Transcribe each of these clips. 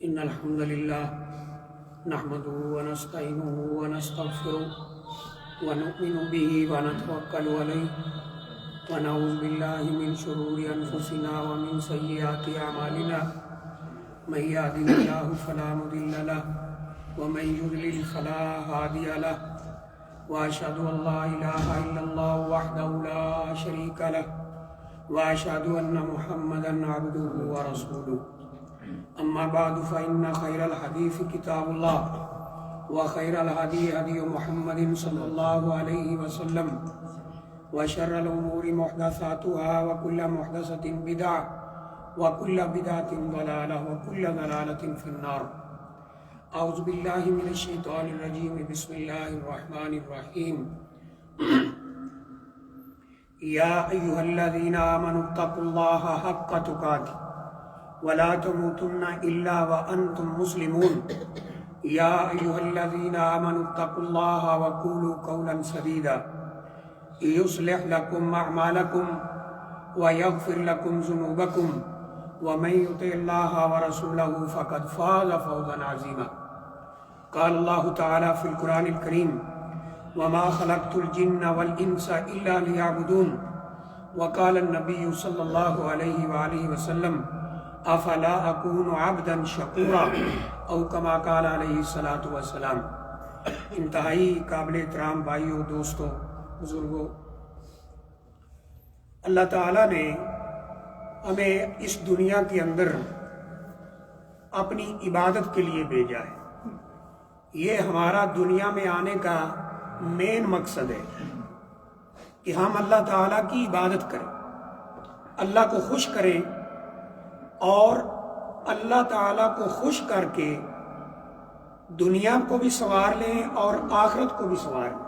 إن الحمد لله نحمده ونستعينه ونستغفره ونؤمن به ونتوكل عليه ونعوذ بالله من شرور أنفسنا ومن سيئات أعمالنا من يهده الله فلا مضل له ومن يضلل فلا هادي له وأشهد أن لا إله إلا الله وحده لا شريك له وأشهد أن محمدا عبده ورسوله أما بعد فإن خير الحديث كتاب الله وخير الهدي هدي محمد صلى الله عليه وسلم وشر الأمور محدثاتها وكل محدثة بدعة وكل بدعة ضلالة وكل ضلالة في النار. أعوذ بالله من الشيطان الرجيم. بسم الله الرحمن الرحيم. يا أيها الذين آمنوا اتقوا الله حق تقاته ولا تموتن إلا وأنتم مسلمون. يا أيها الذين آمنوا اتقوا الله وقولوا قولا سديدا يصلح لكم أعمالكم ويغفر لكم ذنوبكم ومن يطع الله ورسوله فقد فاز فوزا عظيما. قال الله تعالى في القرآن الكريم: وما خلقت الجن والإنس إلا ليعبدون. وقال النبي صلى الله عليه وآله وسلم: افلا اکون عبدا شکورا او کما قال علیہ الصلوۃ والسلام. انتہائی قابل احترام بھائیوں، دوستوں، بزرگوں، اللہ تعالیٰ نے ہمیں اس دنیا کے اندر اپنی عبادت کے لیے بھیجا ہے. یہ ہمارا دنیا میں آنے کا مین مقصد ہے کہ ہم اللہ تعالیٰ کی عبادت کریں، اللہ کو خوش کریں اور اللہ تعالیٰ کو خوش کر کے دنیا کو بھی سنوار لیں اور آخرت کو بھی سنوار لیں.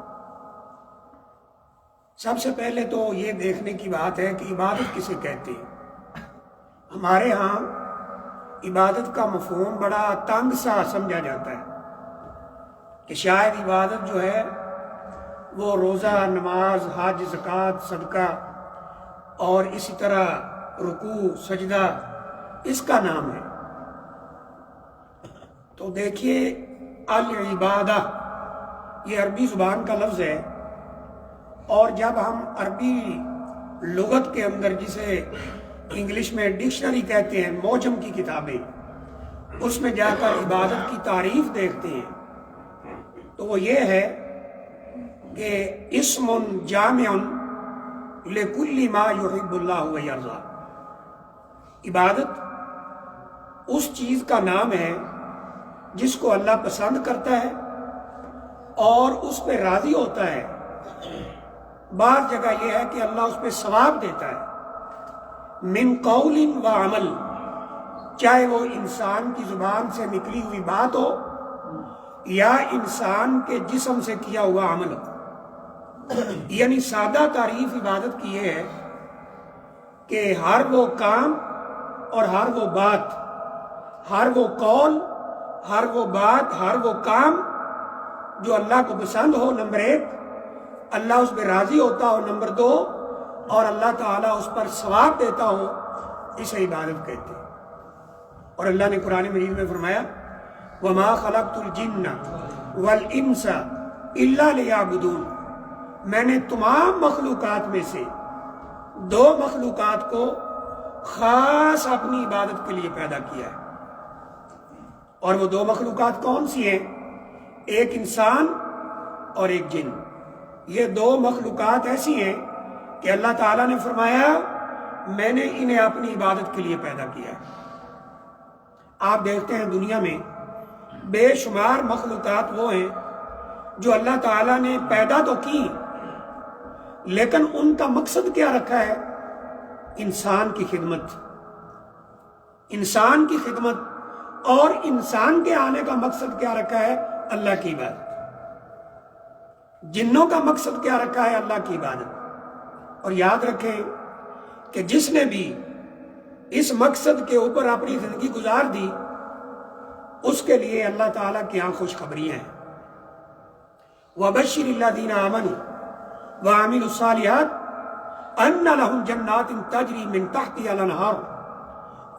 سب سے پہلے تو یہ دیکھنے کی بات ہے کہ عبادت کسے کہتے ہیں. ہمارے ہاں عبادت کا مفہوم بڑا تنگ سا سمجھا جاتا ہے کہ شاید عبادت جو ہے وہ روزہ، نماز، حج، زکوٰۃ، صدقہ اور اسی طرح رکوع، سجدہ اس کا نام ہے. تو دیکھیے، العبادہ یہ عربی زبان کا لفظ ہے، اور جب ہم عربی لغت کے اندر جسے انگلش میں ڈکشنری کہتے ہیں، موجم کی کتابیں، اس میں جا کر عبادت کی تعریف دیکھتے ہیں تو وہ یہ ہے کہ اسم جامع لکل ما یحب اللہ ویرضا. عبادت اس چیز کا نام ہے جس کو اللہ پسند کرتا ہے اور اس پہ راضی ہوتا ہے. بعض جگہ یہ ہے کہ اللہ اس پہ ثواب دیتا ہے. من قول و عمل، چاہے وہ انسان کی زبان سے نکلی ہوئی بات ہو یا انسان کے جسم سے کیا ہوا عمل ہو. یعنی سادہ تعریف عبادت کی یہ ہے کہ ہر وہ کام اور ہر وہ بات، ہر وہ قول، ہر وہ بات، ہر وہ کام جو اللہ کو پسند ہو، نمبر ایک، اللہ اس پہ راضی ہوتا ہو، نمبر دو، اور اللہ تعالیٰ اس پر ثواب دیتا ہو، اسے عبادت کہتے ہیں. اور اللہ نے قرآن مجید میں فرمایا: وَمَا خَلَقْتُ الْجِنَّ وَالْإِنسَ إِلَّا لِيَعْبُدُونَ. میں نے تمام مخلوقات میں سے دو مخلوقات کو خاص اپنی عبادت کے لیے پیدا کیا ہے. اور وہ دو مخلوقات کون سی ہیں؟ ایک انسان اور ایک جن. یہ دو مخلوقات ایسی ہیں کہ اللہ تعالیٰ نے فرمایا میں نے انہیں اپنی عبادت کے لیے پیدا کیا ہے. آپ دیکھتے ہیں دنیا میں بے شمار مخلوقات وہ ہیں جو اللہ تعالیٰ نے پیدا تو کی، لیکن ان کا مقصد کیا رکھا ہے؟ انسان کی خدمت. انسان کی خدمت. اور انسان کے آنے کا مقصد کیا رکھا ہے؟ اللہ کی عبادت. جنوں کا مقصد کیا رکھا ہے؟ اللہ کی عبادت. اور یاد رکھیں کہ جس نے بھی اس مقصد کے اوپر اپنی زندگی گزار دی، اس کے لیے اللہ تعالیٰ کی یہاں خوشخبریاں ہیں. وَبَشِّرِ الَّذِينَ آمَنُوا وَعَمِلُوا الصَّالِحَاتِ أَنَّ لَهُمْ جَنَّاتٍ تَجْرِي مِن تَحْتِهَا الْأَنْهَارُ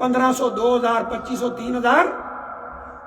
1500, 2000, 2500, 3000।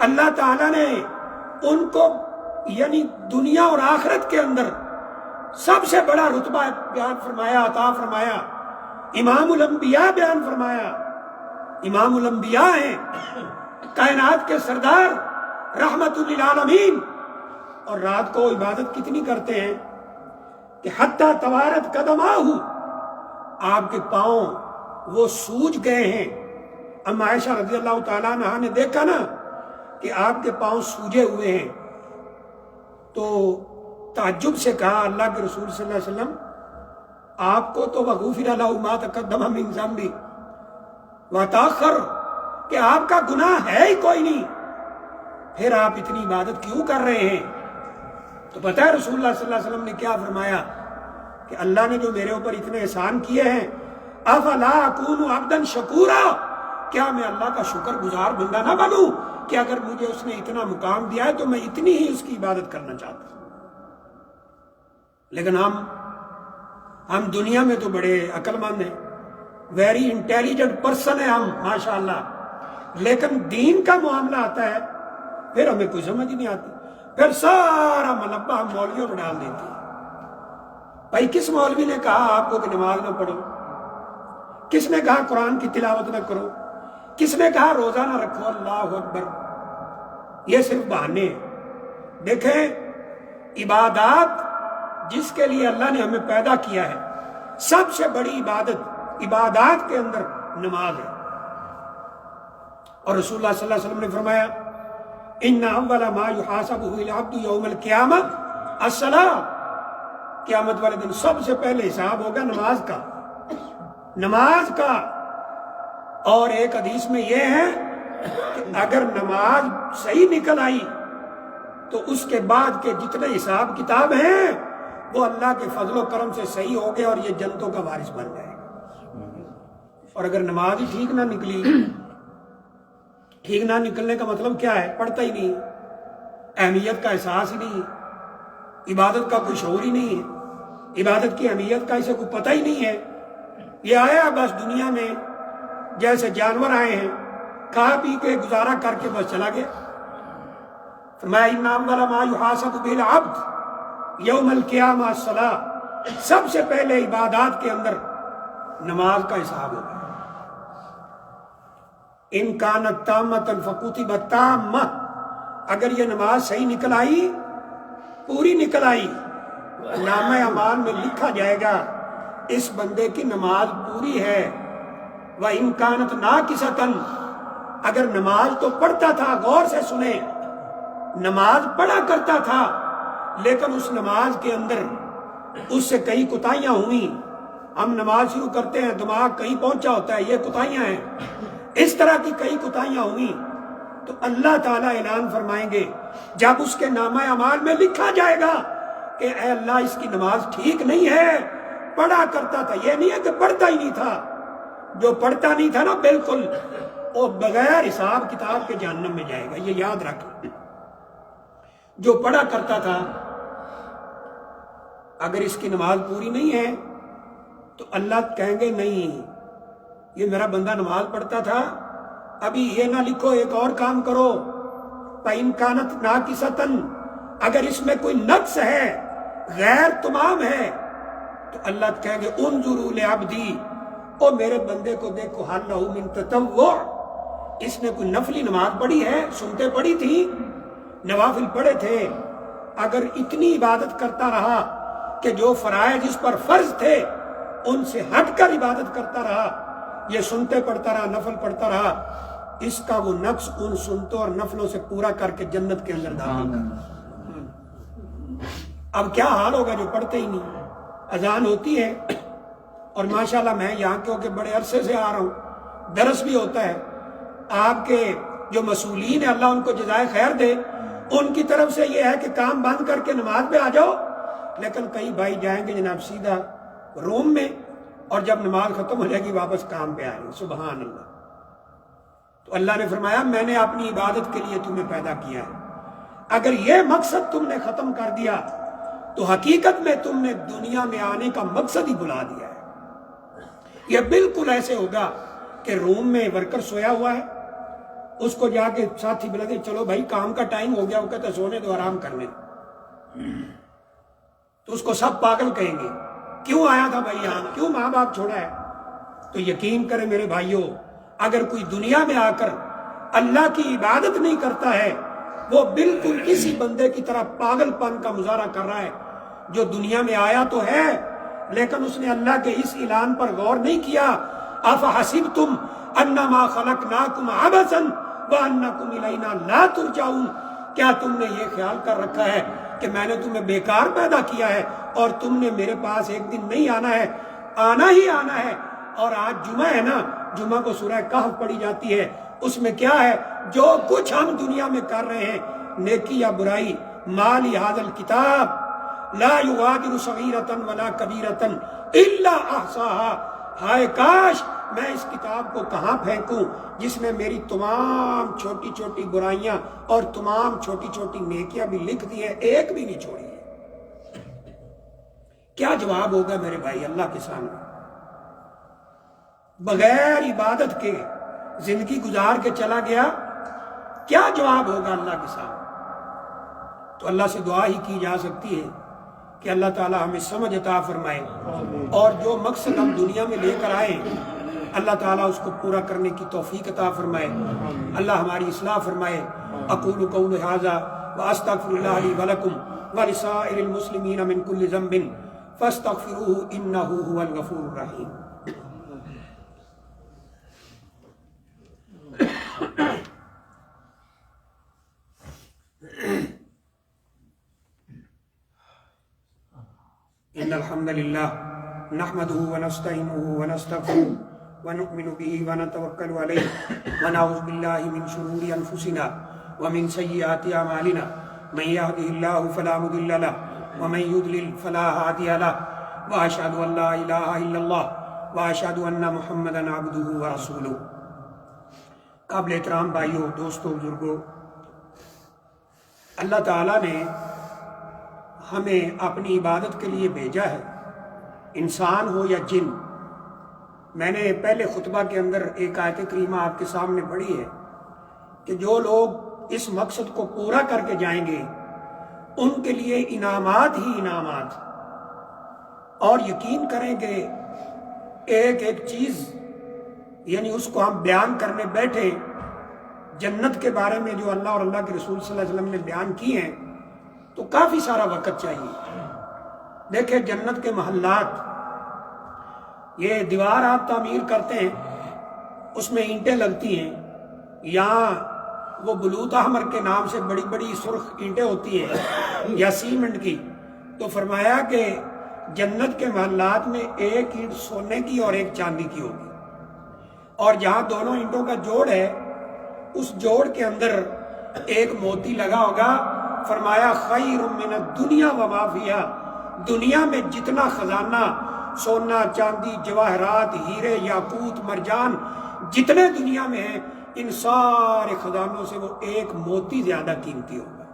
اللہ تعالیٰ نے ان کو یعنی دنیا اور آخرت کے اندر سب سے بڑا رتبہ بیان فرمایا، عطا فرمایا، امام الانبیاء بیان فرمایا۔ امام الانبیاء ہیں، کائنات کے سردار، رحمت للعالمین، اور رات کو عبادت کتنی کرتے ہیں کہ حتی توارت قدماہ، آپ کے پاؤں وہ سوج گئے ہیں۔ اما عائشہ رضی اللہ تعالیٰ عنہ نے دیکھا نا کہ آپ کے پاؤں سوجے ہوئے ہیں، تو تعجب سے کہا اللہ کے رسول صلی اللہ علیہ وسلم، آپ کو تو وغفر لہ ما تقدم من ذنبہ وتأخر، کہ آپ کا گناہ ہے ہی کوئی نہیں، پھر آپ اتنی عبادت کیوں کر رہے ہیں؟ تو پتہ ہے رسول اللہ صلی اللہ علیہ وسلم نے کیا فرمایا کہ اللہ نے جو میرے اوپر اتنے احسان کیے ہیں، افلا اکون عبدا شکورا، کیا میں اللہ کا شکر گزار بندہ نہ بنوں کہ اگر مجھے اس نے اتنا مقام دیا ہے تو میں اتنی ہی اس کی عبادت کرنا چاہتا ہوں۔ لیکن ہم دنیا میں تو بڑے عقل مند ہیں، ویری انٹیلیجنٹ پرسن ہیں ہم ماشاءاللہ، لیکن دین کا معاملہ آتا ہے پھر ہمیں کوئی سمجھ نہیں آتی، پھر سارا ملبہ ہم مولویوں میں ڈال دیتے ہیں۔ بھائی کس مولوی نے کہا آپ کو کہ نماز نہ پڑھو؟ کس نے کہا قرآن کی تلاوت نہ کرو؟ کس نے کہا روزہ نہ رکھو؟ اللہ اکبر، یہ صرف بہانے ہیں۔ دیکھیں، عبادات جس کے لیے اللہ نے ہمیں پیدا کیا ہے، سب سے بڑی عبادات کے اندر نماز ہے۔ اور رسول اللہ صلی اللہ علیہ وسلم نے فرمایا ان اول ما یحاسب العبد یوم القیامہ الصلاۃ، قیامت والے دن سب سے پہلے حساب ہوگا نماز کا۔ اور ایک حدیث میں یہ ہے کہ اگر نماز صحیح نکل آئی تو اس کے بعد کے جتنے حساب کتاب ہیں وہ اللہ کے فضل و کرم سے صحیح ہو گئے اور یہ جنتوں کا وارث بن جائے گا۔ اور اگر نماز ہی ٹھیک نہ نکلی، ٹھیک نہ نکلنے کا مطلب کیا ہے؟ پڑھتا ہی نہیں، اہمیت کا احساس ہی نہیں، عبادت کا کوئی شعور ہی نہیں ہے، عبادت کی اہمیت کا اسے کوئی پتہ ہی نہیں ہے۔ یہ آیا بس دنیا میں جیسے جانور آئے ہیں، کھا پی کے گزارا کر کے بس چلا گیا۔ فرمایا ان اول ما یحاسب به العبد یوم القیامہ الصلاۃ، سب سے پہلے عبادات کے اندر نماز کا حساب ہوگا۔ ان کانت تامۃ فکتبت تامہ، اگر یہ نماز صحیح نکل آئی، پوری نکل آئی، نامہ اعمال میں لکھا جائے گا اس بندے کی نماز پوری ہے۔ وَإِن كَانَتْ نَاقِصَةً، اگر نماز تو پڑھتا تھا، غور سے سنیں، نماز پڑھا کرتا تھا لیکن اس نماز کے اندر اس سے کئی کوتاہیاں ہوئیں، ہم نماز شروع کرتے ہیں دماغ کہیں پہنچا ہوتا ہے، یہ کوتاہیاں ہیں، اس طرح کی کئی کوتاہیاں ہوئیں، تو اللہ تعالیٰ اعلان فرمائیں گے جب اس کے نامہ اعمال میں لکھا جائے گا کہ اے اللہ اس کی نماز ٹھیک نہیں ہے، پڑھا کرتا تھا، یہ نہیں ہے کہ پڑھتا ہی نہیں تھا، جو پڑھتا نہیں تھا نا بالکل وہ بغیر حساب کتاب کے جہنم میں جائے گا، یہ یاد رکھیں۔ جو پڑھا کرتا تھا اگر اس کی نماز پوری نہیں ہے تو اللہ کہیں گے نہیں، یہ میرا بندہ نماز پڑھتا تھا، ابھی یہ نہ لکھو، ایک اور کام کرو۔ فَإِن كَانَتْ نَاقِصَةً، اگر اس میں کوئی نقص ہے، غیر تمام ہے، تو اللہ کہیں گے انظروا لعبدی، او میرے بندے کو دیکھو، حَلَّ لَهُ مِن تَطَوُّعٍ، اس نے کوئی نفلی نماز پڑھی ہے، سنتے پڑھی تھی، نوافل پڑھے تھے، اگر اتنی عبادت کرتا رہا کہ جو فرائض اس پر فرض تھے ان سے ہٹ کر عبادت کرتا رہا، یہ سنتے پڑھتا رہا، نفل پڑھتا رہا، اس کا وہ نقص ان سنتوں اور نفلوں سے پورا کر کے جنت کے اندر داخل کرتا۔ اب کیا حال ہوگا جو پڑھتے ہی نہیں؟ اذان ہوتی ہے اور ماشاءاللہ میں یہاں کے بڑے عرصے سے آ رہا ہوں، درس بھی ہوتا ہے، آپ کے جو مسئولین ہیں اللہ ان کو جزائے خیر دے، ان کی طرف سے یہ ہے کہ کام بند کر کے نماز پہ آ جاؤ، لیکن کئی بھائی جائیں گے جناب سیدھا روم میں، اور جب نماز ختم ہو جائے گی واپس کام پہ آئیں گے۔ سبحان اللہ۔ تو اللہ نے فرمایا میں نے اپنی عبادت کے لیے تمہیں پیدا کیا ہے، اگر یہ مقصد تم نے ختم کر دیا تو حقیقت میں تم نے دنیا میں آنے کا مقصد ہی بھلا دیا ہے۔ یہ بالکل ایسے ہوگا کہ روم میں ورکر سویا ہوا ہے اس کو جا کے ساتھی بلا دے چلو بھائی کام کا ٹائم ہو گیا، وہ کہتا سونے دو آرام کرنے، تو اس کو سب پاگل کہیں گے، کیوں آیا تھا بھائی یہاں، کیوں ماں باپ چھوڑا ہے؟ تو یقین کریں میرے بھائیوں، اگر کوئی دنیا میں آ کر اللہ کی عبادت نہیں کرتا ہے، وہ بالکل اسی بندے کی طرح پاگل پن کا مظاہرہ کر رہا ہے جو دنیا میں آیا تو ہے لیکن اس نے اللہ کے اس اعلان پر غور نہیں کیا، افحسبتم انما خلقناکم عبثا وانکم الینا لا ترجعون، کیا تم نے یہ خیال کر رکھا ہے کہ میں نے تمہیں بیکار پیدا کیا ہے اور تم نے میرے پاس ایک دن نہیں آنا ہے؟ آنا ہی آنا ہے۔ اور آج جمعہ ہے نا، جمعہ کو سورہ کہف پڑھی جاتی ہے، اس میں کیا ہے؟ جو کچھ ہم دنیا میں کر رہے ہیں نیکی یا برائی، ما لہذا الکتاب لا یغادر صغیرۃ ولا کبیرۃ الا احصاها، ہائے کاش میں اس کتاب کو کہاں پھینکوں جس میں میری تمام چھوٹی چھوٹی برائیاں اور تمام چھوٹی چھوٹی نیکیاں بھی لکھ دی ہیں، ایک بھی نہیں چھوڑی ہے۔ کیا جواب ہوگا میرے بھائی اللہ کے سامنے؟ بغیر عبادت کے زندگی گزار کے چلا گیا، کیا جواب ہوگا اللہ کے سامنے؟ تو اللہ سے دعا ہی کی جا سکتی ہے کہ اللہ تعالیٰ ہمیں سمجھ عطا فرمائے اور جو مقصد ہم دنیا میں لے کر آئے اللہ تعالیٰ اس کو پورا کرنے کی توفیق عطا فرمائے، اللہ ہماری اصلاح فرمائے۔ اقول قولی ھذا واستغفر اللہ لی ولکم ولسائر المسلمین من کل ذنب فاستغفروہ انہ ھو الغفور الرحیم۔ ان الحمد للہ نحمده ونستعینه ونستغفره ونؤمن به ونتوکل علیہ ونعوذ باللہ من شرور انفسنا ومن سیئات اعمالنا من یهده اللہ فلا مضل له ومن یضلل فلا ہادی له واشهد ان لا الہ الا اللہ واشهد ان محمدا عبدہ ورسولہ۔ قابل احترام بھائیوں، دوستوں، بزرگوں، اللہ تعالیٰ نے ہمیں اپنی عبادت کے لیے بھیجا ہے، انسان ہو یا جن۔ میں نے پہلے خطبہ کے اندر ایک آیت کریمہ آپ کے سامنے پڑھی ہے کہ جو لوگ اس مقصد کو پورا کر کے جائیں گے ان کے لیے انعامات ہی انعامات، اور یقین کریں کہ ایک ایک چیز یعنی اس کو ہم بیان کرنے بیٹھے جنت کے بارے میں جو اللہ اور اللہ کے رسول صلی اللہ علیہ وسلم نے بیان کی ہیں تو کافی سارا وقت چاہیے۔ دیکھیں جنت کے محلات، یہ دیوار آپ تعمیر کرتے ہیں اس میں اینٹیں لگتی ہیں، یہاں وہ بلوط احمر کے نام سے بڑی بڑی سرخ اینٹیں ہوتی ہیں یا سیمنٹ کی، تو فرمایا کہ جنت کے محلات میں ایک اینٹ سونے کی اور ایک چاندی کی ہوگی، اور جہاں دونوں اینٹوں کا جوڑ ہے اس جوڑ کے اندر ایک موتی لگا ہوگا۔ فرمایا خیر من الدنیا وما فیہا، دنیا میں جتنا خزانہ سونا چاندی جواہرات ہیرے یاقوت مرجان جتنے دنیا میں ہیں ان سارے خزانوں سے وہ ایک موتی زیادہ قیمتی ہوگا۔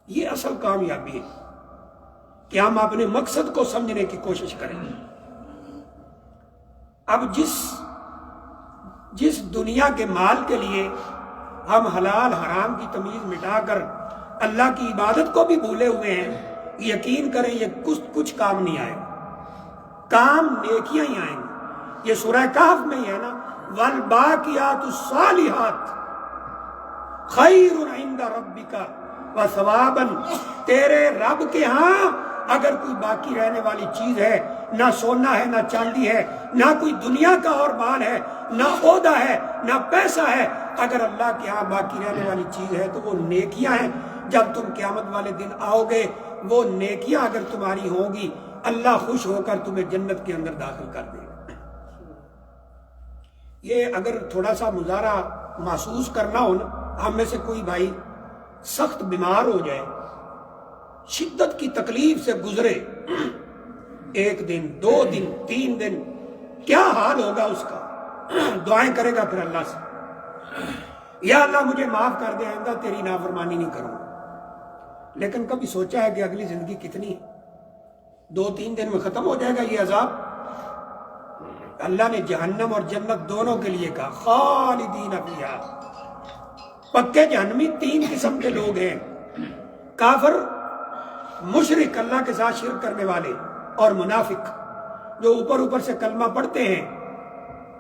یہ اصل کامیابی ہے کہ ہم اپنے مقصد کو سمجھنے کی کوشش کریں۔ اب جس دنیا کے مال کے لیے ہم حلال حرام کی تمیز مٹا کر اللہ کی عبادت کو بھی بھولے ہوئے ہیں، یقین کریں یہ کچھ کام نہیں آئے گا، کام نیکیاں ہی آئیں گے۔ یہ سورہ کہف میں ہی ہے نا، والباقیات الصالحات خیر عند ربک وثوابا، تیرے رب کے ہاں اگر کوئی باقی رہنے والی چیز ہے، نہ سونا ہے نہ چاندی ہے نہ کوئی دنیا کا اور مال ہے نہ عہدہ ہے نہ پیسہ ہے، اگر اللہ کے ہاں باقی رہنے والی چیز ہے تو وہ نیکیاں ہیں۔ جب تم قیامت والے دن آؤ گے وہ نیکیاں اگر تمہاری ہوں گی اللہ خوش ہو کر تمہیں جنت کے اندر داخل کر دے گا۔ یہ اگر تھوڑا سا مظاہرہ محسوس کرنا ہو نا، ہم میں سے کوئی بھائی سخت بیمار ہو جائے، شدت کی تکلیف سے گزرے، ایک دن 2 دن 3 دن، کیا حال ہوگا اس کا؟ دعائیں کرے گا پھر اللہ سے، یا اللہ مجھے معاف کر دے، آئندہ تیری نافرمانی نہیں کروں۔ لیکن کبھی سوچا ہے کہ اگلی زندگی کتنی ہے؟ 2-3 دن میں ختم ہو جائے گا یہ عذاب۔ اللہ نے جہنم اور جنت دونوں کے لیے کہا خالدین فیہا، پکے جہنمی 3 قسم کے لوگ ہیں، کافر، مشرک اللہ کے ساتھ شرک کرنے والے، اور منافق جو اوپر اوپر سے کلمہ پڑھتے ہیں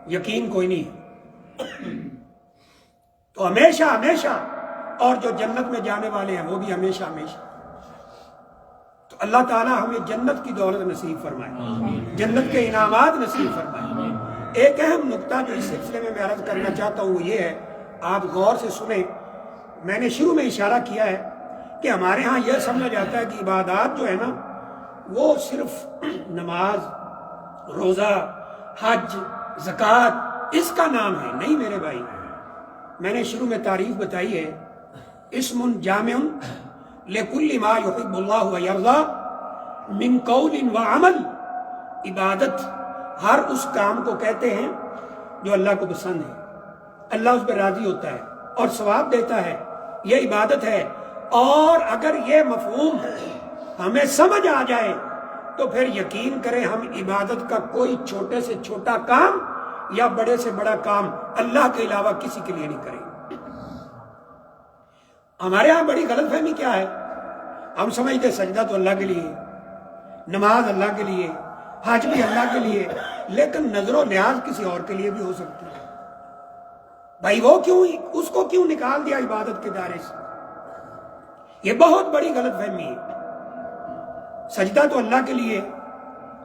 یقین کوئی نہیں۔ تو ہمیشہ ہمیشہ، اور جو جنت میں جانے والے ہیں وہ بھی ہمیشہ ہمیشہ۔ تو اللہ تعالیٰ ہمیں جنت کی دولت نصیب فرمائے، جنت کے انعامات نصیب فرمائے۔ ایک اہم نقطہ جو اس سلسلے میں عرض کرنا چاہتا ہوں وہ یہ ہے، آپ غور سے سنیں۔ میں نے شروع میں اشارہ کیا ہے کہ ہمارے ہاں یہ سمجھا جاتا ہے کہ عبادات جو ہے نا وہ صرف نماز، روزہ، حج، زکوٰۃ اس کا نام ہے۔ نہیں میرے بھائی، میں نے شروع میں تعریف بتائی ہے، اسم جامع لکل ما یحب اللہ ویرضی من قول وعمل۔ عبادت ہر اس کام کو کہتے ہیں جو اللہ کو پسند ہے، اللہ اس پہ راضی ہوتا ہے اور ثواب دیتا ہے، یہ عبادت ہے۔ اور اگر یہ مفہوم ہمیں سمجھ آ جائے تو پھر یقین کریں ہم عبادت کا کوئی چھوٹے سے چھوٹا کام یا بڑے سے بڑا کام اللہ کے علاوہ کسی کے لیے نہیں کریں۔ ہمارے ہاں بڑی غلط فہمی کیا ہے، ہم سمجھتے سجدہ تو اللہ کے لیے، نماز اللہ کے لیے، حج بھی اللہ کے لیے، لیکن نظر و نیاز کسی اور کے لیے بھی ہو سکتی ہے۔ بھائی وہ کیوں، اس کو کیوں نکال دیا عبادت کے دائرے سے؟ یہ بہت بڑی غلط فہمی ہے۔ سجدہ تو اللہ کے لیے،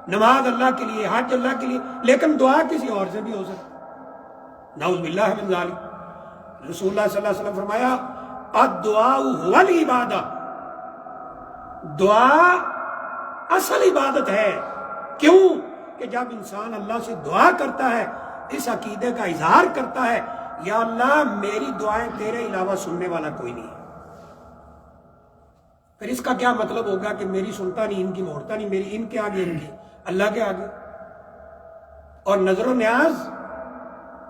نماز اللہ کے لیے، حج اللہ کے لیے، لیکن دعا کسی اور سے بھی ہو سکتی۔ نعوذ باللہ من ذالک۔ رسول اللہ صلی اللہ علیہ وسلم فرمایا الدعاء هو العبادہ، دعا اصل عبادت ہے۔ کیوں کہ جب انسان اللہ سے دعا کرتا ہے، اس عقیدے کا اظہار کرتا ہے، یا اللہ میری دعائیں تیرے علاوہ سننے والا کوئی نہیں ہے۔ پھر اس کا کیا مطلب ہوگا کہ میری سنتا نہیں، ان کی موڑتا نہیں، میری ان کے آگے، ان کی اللہ کے آگے۔ اور نظر و نیاز،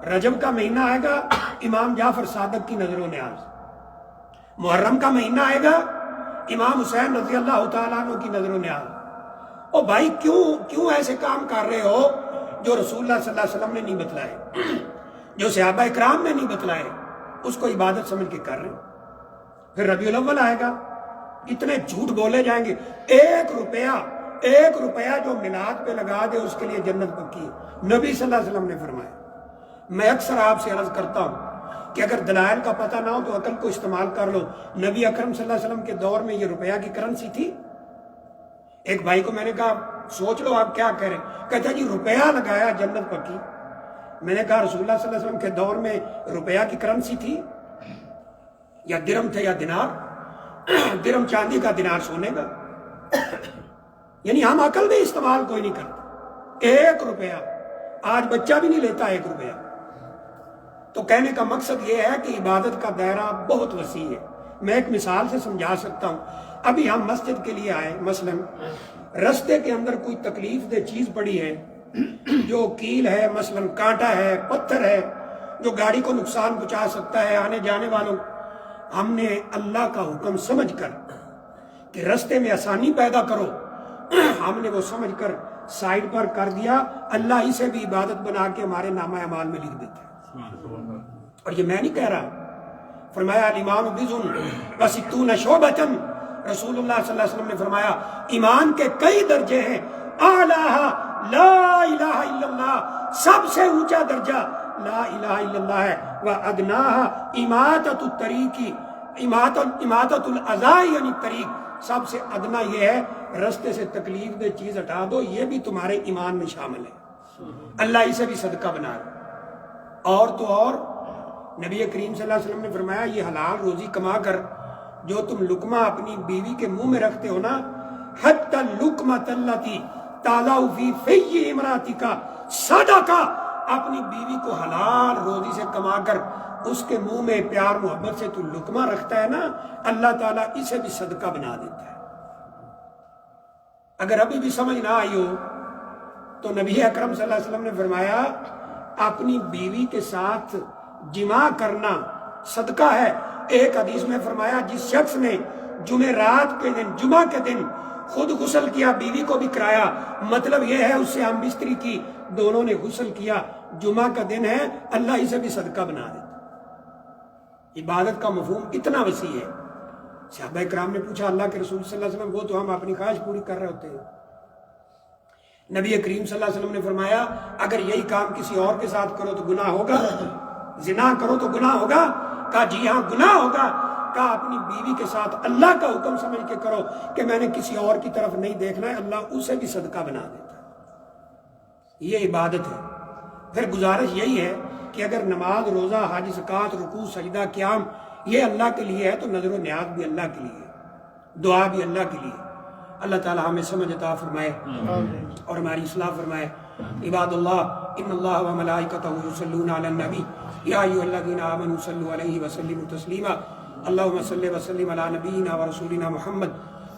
رجب کا مہینہ آئے گا، امام جعفر صادق کی نظر و نیاز، محرم کا مہینہ آئے گا، امام حسین رضی اللہ تعالیٰ عنہ کی نظر و نیاز۔ او بھائی کیوں ایسے کام کر رہے ہو جو رسول اللہ صلی اللہ علیہ وسلم نے نہیں بتلائے، جو صحابہ اکرام نے نہیں بتلائے، اس کو عبادت سمجھ کے کر رہے ہیں۔ پھر ربیع الاول آئے گا، اتنے جھوٹ بولے جائیں گے، 1 روپیہ جو میلاد پہ لگا دے اس کے لیے جنت پکی ہے، نبی صلی اللہ علیہ وسلم نے فرمایا۔ میں اکثر آپ سے عرض کرتا ہوں کہ اگر دلائل کا پتہ نہ ہو تو عقل کو استعمال کر لو۔ نبی اکرم صلی اللہ علیہ وسلم کے دور میں یہ روپیہ کی کرنسی تھی؟ ایک بھائی کو میں نے کہا سوچ لو آپ کیا کہہ رہے ہیں، کہتا جی روپیہ لگایا جنت پکی۔ میں نے کہا رسول اللہ صلی اللہ علیہ وسلم کے دور میں روپیہ کی کرنسی تھی، یا درم تھے یا دینار؟ درم چاندی کا، دینار سونے کا۔ یعنی ہم عقل میں استعمال کوئی نہیں کرتے۔ 1 روپیہ، آج بچہ بھی نہیں لیتا 1 روپیہ۔ تو کہنے کا مقصد یہ ہے کہ عبادت کا دائرہ بہت وسیع ہے۔ میں ایک مثال سے سمجھا سکتا ہوں۔ ابھی ہم مسجد کے لیے آئے، مثلا رستے کے اندر کوئی تکلیف دہ چیز پڑی ہے، جو کیل ہے، مثلا کانٹا ہے، پتھر ہے، جو گاڑی کو نقصان پہنچا سکتا ہے، آنے جانے والوں، ہم نے اللہ کا حکم سمجھ کر کہ رستے میں آسانی پیدا کرو، ہم نے وہ سمجھ کر سائڈ پر کر دیا۔ اللہ اسے بھی عبادت بنا کے ہمارے نامہ اعمال میں لکھ دیتا ہے۔ اور یہ میں نہیں کہہ رہا، فرمایا الایمان بضع وستون شعبۃ، رسول اللہ صلی اللہ علیہ وسلم نے فرمایا ایمان کے کئی درجے ہیں، اعلیٰ لا الہ الا اللہ، سب سے اونچا درجہ لا الہ الا اللہ ہے، وادناها اماطۃ الطریق، اماطۃ الاذى یعنی طریق، سب سے ادنا یہ ہے رستے سے تکلیف دہ چیز ہٹا دو، یہ بھی تمہارے ایمان میں شامل ہے، اللہ اسے بھی صدقہ بنا دے۔ اور تو اور نبی کریم صلی اللہ علیہ وسلم نے فرمایا یہ حلال روزی کما کر جو تم لقمہ اپنی بیوی کے منہ میں رکھتے ہو نا، حتی اللقمۃ التی تضع فی فی امرأتک صدقہ، اپنی بیوی کو حلال روزی سے کما کر اس کے منہ میں پیار محبت سے تو لقمہ رکھتا ہے نا، اللہ تعالیٰ اسے بھی صدقہ بنا دیتا ہے۔ اگر ابھی بھی سمجھ نہ آئی ہو تو نبی اکرم صلی اللہ علیہ وسلم نے فرمایا اپنی بیوی کے ساتھ جماع کرنا صدقہ ہے۔ ایک حدیث میں فرمایا جس شخص نے جمعرات کے دن، جمعہ کے دن خود غسل کیا، بیوی کو بھی کرایا، مطلب یہ ہے اس سے ہم بستری کی، دونوں نے غسل کیا، جمعہ کا دن ہے، اللہ اسے بھی صدقہ بنا دیتا۔ عبادت کا مفہوم اتنا وسیع ہے. صحابہ کرام نے پوچھا اللہ کے رسول صلی اللہ علیہ وسلم وہ تو ہم اپنی خواہش پوری کر رہے ہوتے ہیں. نبی کریم صلی اللہ علیہ وسلم نے فرمایا اگر یہی کام کسی اور کے ساتھ کرو تو گناہ ہوگا؟ زنا کرو تو گناہ ہوگا؟ کہا جی ہاں گناہ ہوگا. کہا اپنی بیوی کے ساتھ اللہ کا حکم سمجھ کے کرو کہ میں نے کسی اور کی طرف نہیں دیکھنا ہے, اللہ اسے بھی صدقہ بنا دیتا ہے. یہ عبادت ہے. پھر گزارش یہی ہے کہ اگر نماز, روزہ, حج, زکوٰۃ, رکوع, سجدہ, قیام یہ اللہ کے لیے ہے تو نظر و نیاز بھی اللہ کے لیے, دعا بھی اللہ کے لیے. اللہ تعالی ہمیں سمجھ عطا فرمائے اور ہماری اصلاح فرمائے. عباد اللہ ان اللہ و ملائکتہ یصلون علی النبی یا ایھا الذین آمنوا صلوا علیہ وسلموا تسلیما. اللهم صل وسلم على نبینا ورسولنا محمد.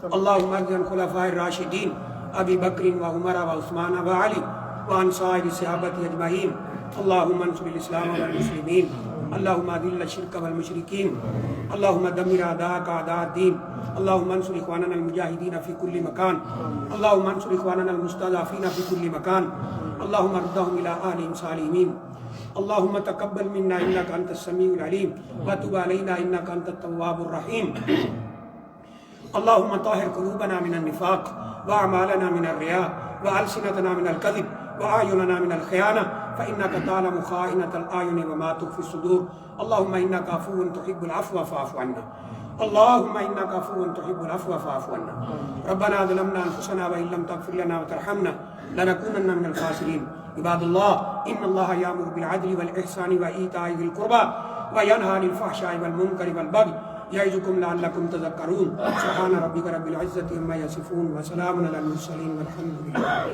اللهم ارض عن خلفاء الراشدین ابی بکر وعمر وعثمان وعلی وعن سائر الصحابة اجمعین. اللهم انصر الاسلام والمسلمین. اللهم اذل الشرك والمشركين. اللهم دمر اعداءك اعداء الدين. اللهم انصر اخواننا المجاهدين في كل مكان. اللهم انصر اخواننا المستضعفين في كل مكان. اللهم ردهم الى اهلهم سالمين. اللهم تقبل منا انك انت السميع العليم وتب علينا انك انت التواب الرحيم. اللهم طهر قلوبنا من النفاق واعمالنا من الرياء والسنتنا من الكذب واعيننا من الخيانه فانك تعلم خائنة الاعين وما تخفي الصدور. اللهم انك عفو تحب العفو فاعف عنا. اللهم انك عفو تحب العفو فاعف عنا. ربنا ظلمنا انفسنا وان لم تغفر لنا وترحمنا لنكونن من الخاسرين. عباد الله ان الله يأمر بالعدل والإحسان وإيتاء ذي القربى وينهى عن الفحشاء والمنكر والبغي يعظكم لعلكم تذكرون. سبحان ربك رب العزة عما يصفون وسلام على المرسلين والحمد لله.